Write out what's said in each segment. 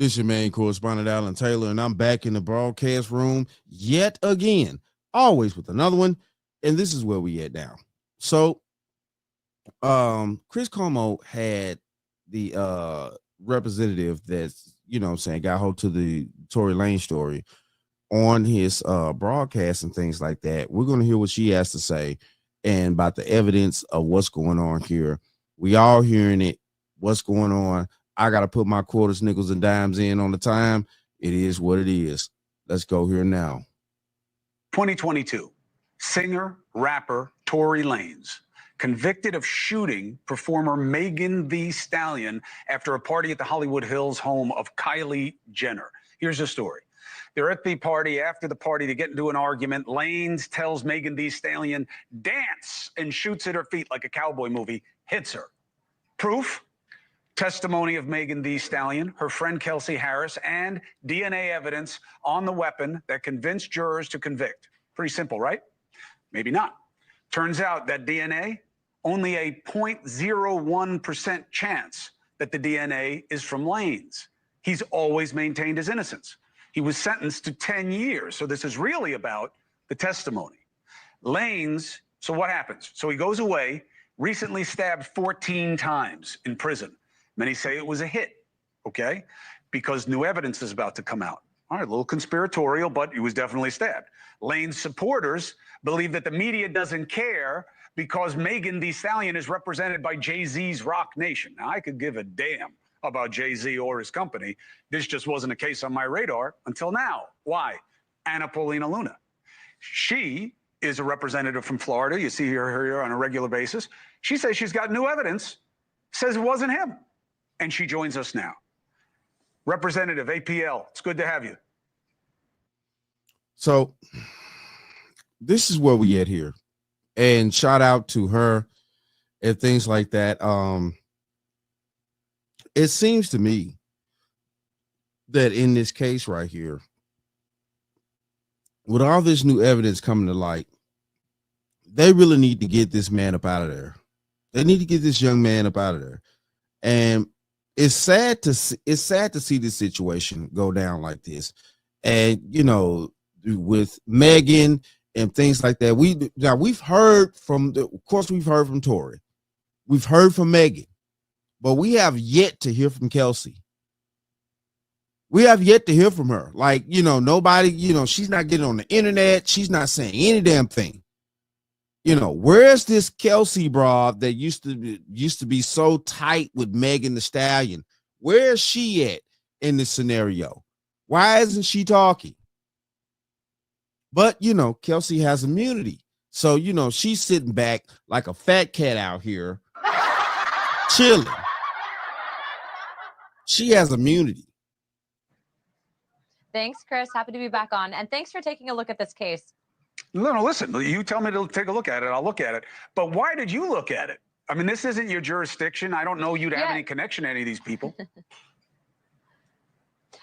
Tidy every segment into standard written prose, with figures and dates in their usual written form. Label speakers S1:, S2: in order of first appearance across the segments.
S1: This is your main correspondent, Alan Taylor, and I'm back in the broadcast room yet again, always with another one. And this is where we at now. So, Chris Cuomo had the representative that's, got hold to the Tory Lanez story on his broadcast and things like that. We're going to hear what she has to say and about the evidence of what's going on here. We all hearing it, what's going on. I got to put my quarters, nickels, and dimes in on the time. It is what it is. Let's go here now.
S2: 2022, singer, rapper Tory Lanez, convicted of shooting performer Megan Thee Stallion after a party at the Hollywood Hills home of Kylie Jenner. Here's the story. They're at the party. After the party, they get into an argument. Lanez tells Megan Thee Stallion, dance, and shoots at her feet like a cowboy movie, hits her. Proof? Testimony of Megan Thee Stallion, her friend Kelsey Harris, and DNA evidence on the weapon that convinced jurors to convict. Pretty simple, right? Maybe not. Turns out that DNA, only a 0.01% chance that the DNA is from Lanez. He's always maintained his innocence. He was sentenced to 10 years. So this is really about the testimony. Lanez, so what happens? So he goes away, recently stabbed 14 times in prison. Many say it was a hit, okay? Because new evidence is about to come out. All right, a little conspiratorial, but he was definitely stabbed. Lanez supporters believe that the media doesn't care because Megan Thee Stallion is represented by Jay-Z's Rock Nation. Now, I could give a damn about Jay-Z or his company. This just wasn't a case on my radar until now. Why? Anna Paulina Luna. She is a representative from Florida. You see her here on a regular basis. She says she's got new evidence, says it wasn't him. And she joins us now. Representative APL, it's good to have you.
S1: So this is where we at here. And shout out to her and things like that. It seems to me that in this case right here, with all this new evidence coming to light, they really need to get this man up out of there. They need to get this young man up out of there. And it's sad to see this situation go down like this. And with Megan and things like that, we've heard from we've heard from Tory, we've heard from Megan, but we have yet to hear from Kelsey. We have yet to hear from her. Like, nobody, she's not getting on the internet. She's not saying any damn thing. Where's this Kelsey broad that used to be so tight with Megan Thee Stallion? Where is she at in this scenario? Why isn't she talking? But, Kelsey has immunity. So, she's sitting back like a fat cat out here, chilling. She has immunity.
S3: Thanks, Chris. Happy to be back on. And thanks for taking a look at this case.
S2: No, listen, you tell me to take a look at it, I'll look at it. But why did you look at it? I mean, this isn't your jurisdiction. I don't know you to have any connection to any of these people.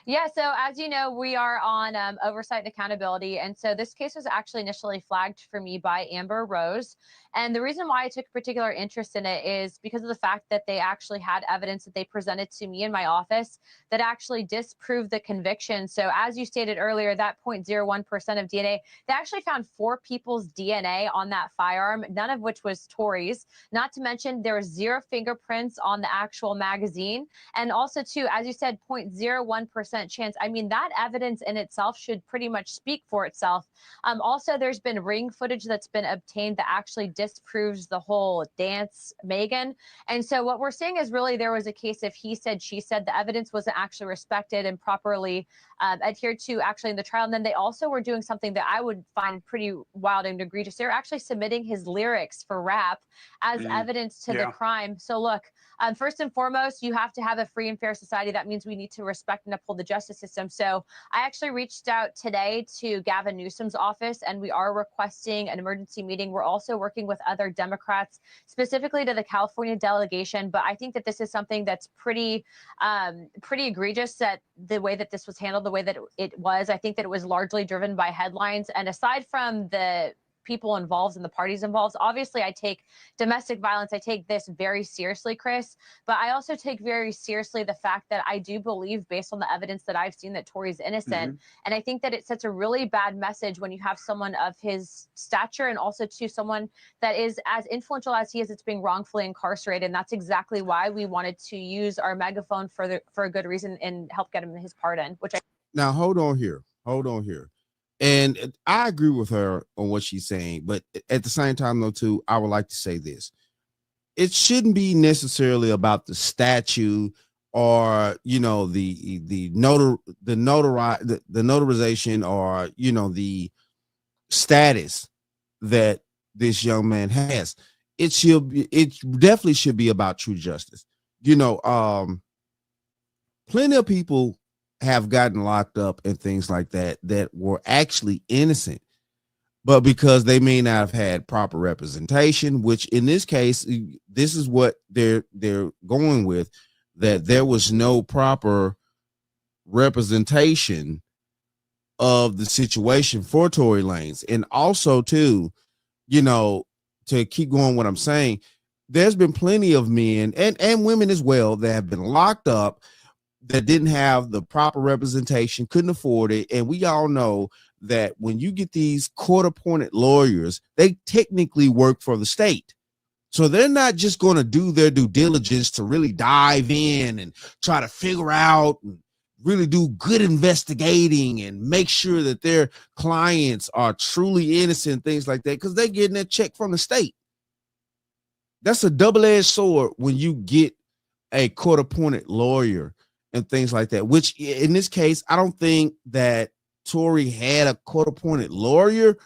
S3: Yeah, so as you know, we are on oversight and accountability. And so this case was actually initially flagged for me by Amber Rose. And the reason why I took particular interest in it is because of the fact that they actually had evidence that they presented to me in my office that actually disproved the conviction. So as you stated earlier, that 0.01% of DNA, they actually found 4 people's DNA on that firearm, none of which was Tory's. Not to mention there was 0 fingerprints on the actual magazine. And also too, as you said, 0.01% chance. I mean, that evidence in itself should pretty much speak for itself. Also, there's been ring footage that's been obtained that actually disproves the whole dance Megan. And so what we're seeing is really there was a case of he said, she said. The evidence wasn't actually respected and properly adhered to actually in the trial. And then they also were doing something that I would find pretty wild and egregious. They're actually submitting his lyrics for rap as evidence to the crime. So look, first and foremost, you have to have a free and fair society. That means we need to respect and uphold the justice system. So I actually reached out today to Gavin Newsom's office, and we are requesting an emergency meeting. We're also working with other Democrats, specifically to the California delegation. But I think that this is something that's pretty egregious, that the way that this was handled, the way that it was. I think that it was largely driven by headlines. And aside from the people involved and the parties involved. Obviously, I take domestic violence, I take this very seriously, Chris, but I also take very seriously the fact that I do believe, based on the evidence that I've seen, that Tory's innocent. And I think that it sets a really bad message when you have someone of his stature, and also to someone that is as influential as he is, it's being wrongfully incarcerated. And that's exactly why we wanted to use our megaphone for a good reason and help get him his pardon, which I.
S1: Now, hold on here. And I agree with her on what she's saying, but at the same time, though, too, I would like to say this. It shouldn't be necessarily about the statue or, you know, the notarization, or, you know, the status that this young man has. It definitely should be about true justice. You know, plenty of people have gotten locked up and things like that were actually innocent, but because they may not have had proper representation, which in this case, this is what they're going with, that there was no proper representation of the situation for Tory Lanez. And also, too, you know, to keep going what I'm saying, there's been plenty of men and women as well that have been locked up that didn't have the proper representation, couldn't afford it. And we all know that when you get these court-appointed lawyers, they technically work for the state. So they're not just going to do their due diligence to really dive in and try to figure out and really do good investigating and make sure that their clients are truly innocent, things like that, because they're getting a check from the state. That's a double-edged sword when you get a court-appointed lawyer and things like that, which in this case, I don't think that Tory had a court-appointed lawyer,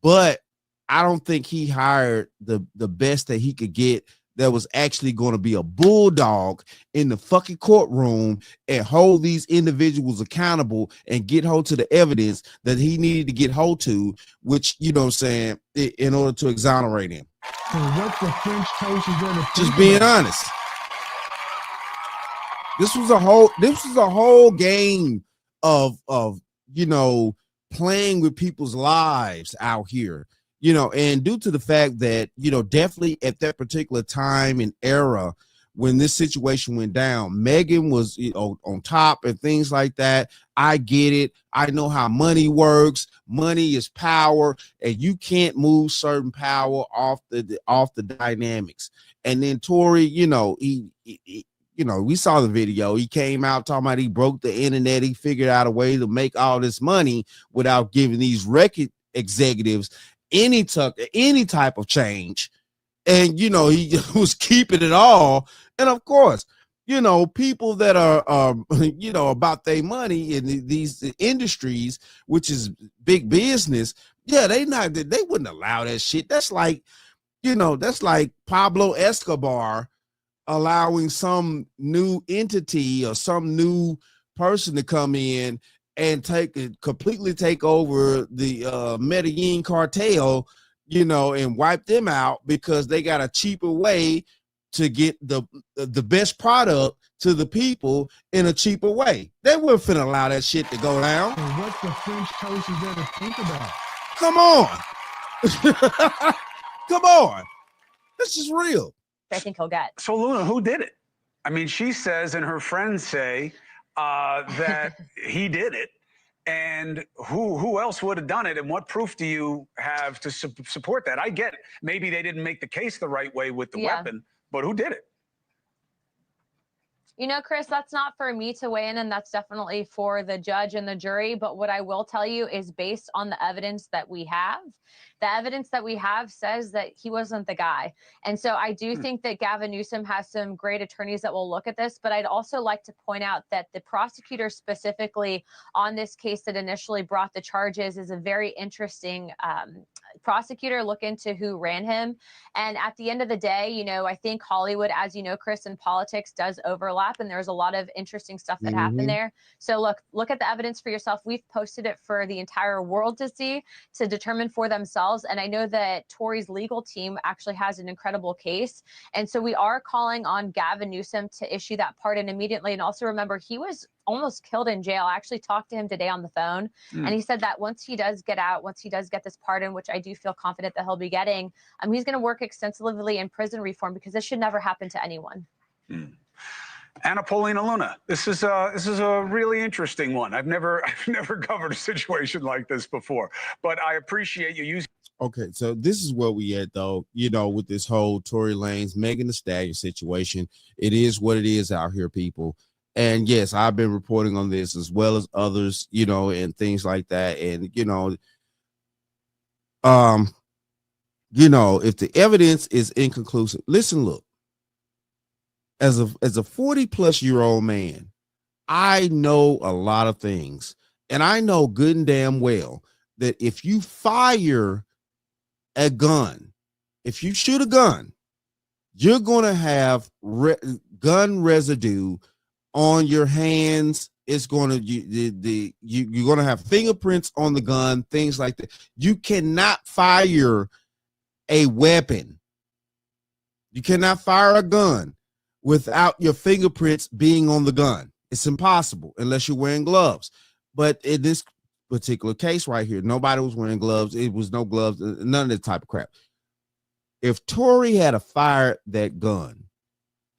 S1: but I don't think he hired the best that he could get that was actually going to be a bulldog in the fucking courtroom and hold these individuals accountable and get hold to the evidence that he needed to get hold to, which, you know what I'm saying, in order to exonerate him.
S4: So what the French toast is going to
S1: just being honest. This was a whole game of you know, playing with people's lives out here, you know, and due to the fact that, you know, definitely at that particular time and era when this situation went down, Megan was, you know, on top and things like that. I get it. I know how money works. Money is power, and you can't move certain power off the dynamics. And then Tory, you know, he you know, we saw the video. He came out talking about he broke the internet. He figured out a way to make all this money without giving these record executives any type of change. And, you know, he was keeping it all. And of course, you know, people that are, you know, about their money in these industries, which is big business. Yeah, they wouldn't allow that shit. That's like, you know, that's like Pablo Escobar allowing some new entity or some new person to come in and completely take over the Medellin cartel, you know, and wipe them out because they got a cheaper way to get the best product to the people in a cheaper way. They weren't finna allow that shit to go down.
S4: So what the French toast is there to think about?
S1: Come on. Come on. This is real.
S3: I think he'll get.
S2: So, Luna, who did it? I mean, she says, and her friends say that he did it. And who else would have done it? And what proof do you have to support that? I get it. Maybe they didn't make the case the right way with the weapon, but who did it?
S3: You know, Chris, that's not for me to weigh in, and that's definitely for the judge and the jury. But what I will tell you is, based on the evidence that we have, the evidence that we have says that he wasn't the guy. And so I do think that Gavin Newsom has some great attorneys that will look at this. But I'd also like to point out that the prosecutor specifically on this case that initially brought the charges is a very interesting prosecutor. Look into who ran him. And at the end of the day, you know, I think Hollywood, as you know, Chris, and politics does overlap. And there's a lot of interesting stuff that happened there. So look at the evidence for yourself. We've posted it for the entire world to see, to determine for themselves. And I know that Tory's legal team actually has an incredible case. And so we are calling on Gavin Newsom to issue that pardon immediately. And also remember, he was almost killed in jail. I actually talked to him today on the phone, and he said that once he does get out, once he does get this pardon, which I do feel confident that he'll be getting, he's going to work extensively in prison reform, because this should never happen to anyone.
S2: Anna Paulina Luna, this is a really interesting one. I've never covered a situation like this before, but I appreciate you using.
S1: Okay, so this is where we at, though, you know, with this whole Tory Lanez, Megan Thee Stallion situation. It is what it is out here, people. And yes, I've been reporting on this as well as others, you know, and things like that. And, you know, if the evidence is inconclusive, listen, look, as a 40-plus-year-old man, I know a lot of things, and I know good and damn well that if you fire a gun, if you shoot a gun, you're going to have gun residue on your hands. It's going to you're going to have fingerprints on the gun, things like that. You cannot fire a weapon. You cannot fire a gun without your fingerprints being on the gun. It's impossible unless you're wearing gloves. But in this particular case right here, nobody was wearing gloves. It was no gloves, none of that type of crap. If Tory had fired that gun,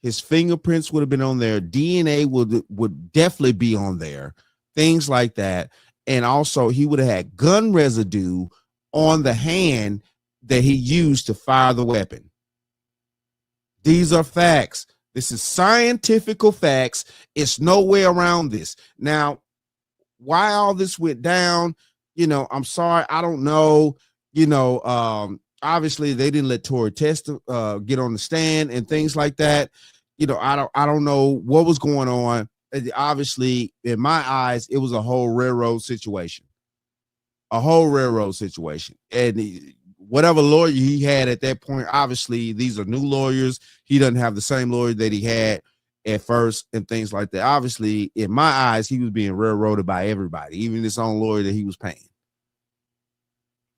S1: his fingerprints would have been on there. DNA would definitely be on there, things like that. And also he would have had gun residue on the hand that he used to fire the weapon. These are facts. This is scientific facts. It's no way around this. Now, why all this went down, you know, I'm sorry, I don't know. You know, obviously they didn't let Tory get on the stand and things like that. You know, I don't know what was going on. Obviously, in my eyes, it was a whole railroad situation. And whatever lawyer he had at that point, obviously these are new lawyers. He doesn't have the same lawyer that he had at first and things like that. Obviously, in my eyes, he was being railroaded by everybody, even his own lawyer that he was paying.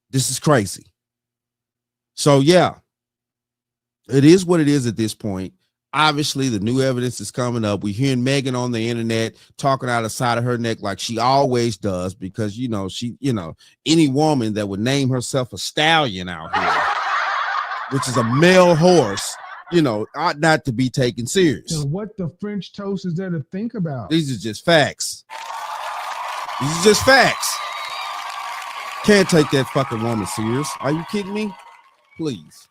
S1: This is crazy. So yeah, it is what it is at this point. Obviously, the new evidence is coming up. We're hearing Megan on the internet talking out of the side of her neck like she always does, because, you know, any woman that would name herself a stallion out here, which is a male horse, you know, ought not to be taken serious.
S4: So what the French toast is there to think about?
S1: These are just facts. Can't take that fucking woman serious. Are you kidding me? Please.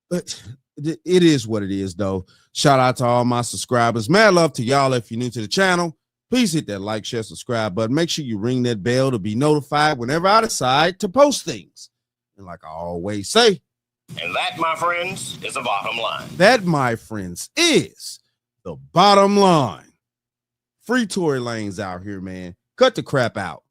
S1: But it is what it is, though. Shout out to all my subscribers. Mad love to y'all. If you're new to the channel, please hit that like, share, subscribe button. Make sure you ring that bell to be notified whenever I decide to post things. And like I always say,
S5: and that, my friends, is the bottom line.
S1: That, my friends, is the bottom line. Free Tory Lanez out here, man. Cut the crap out.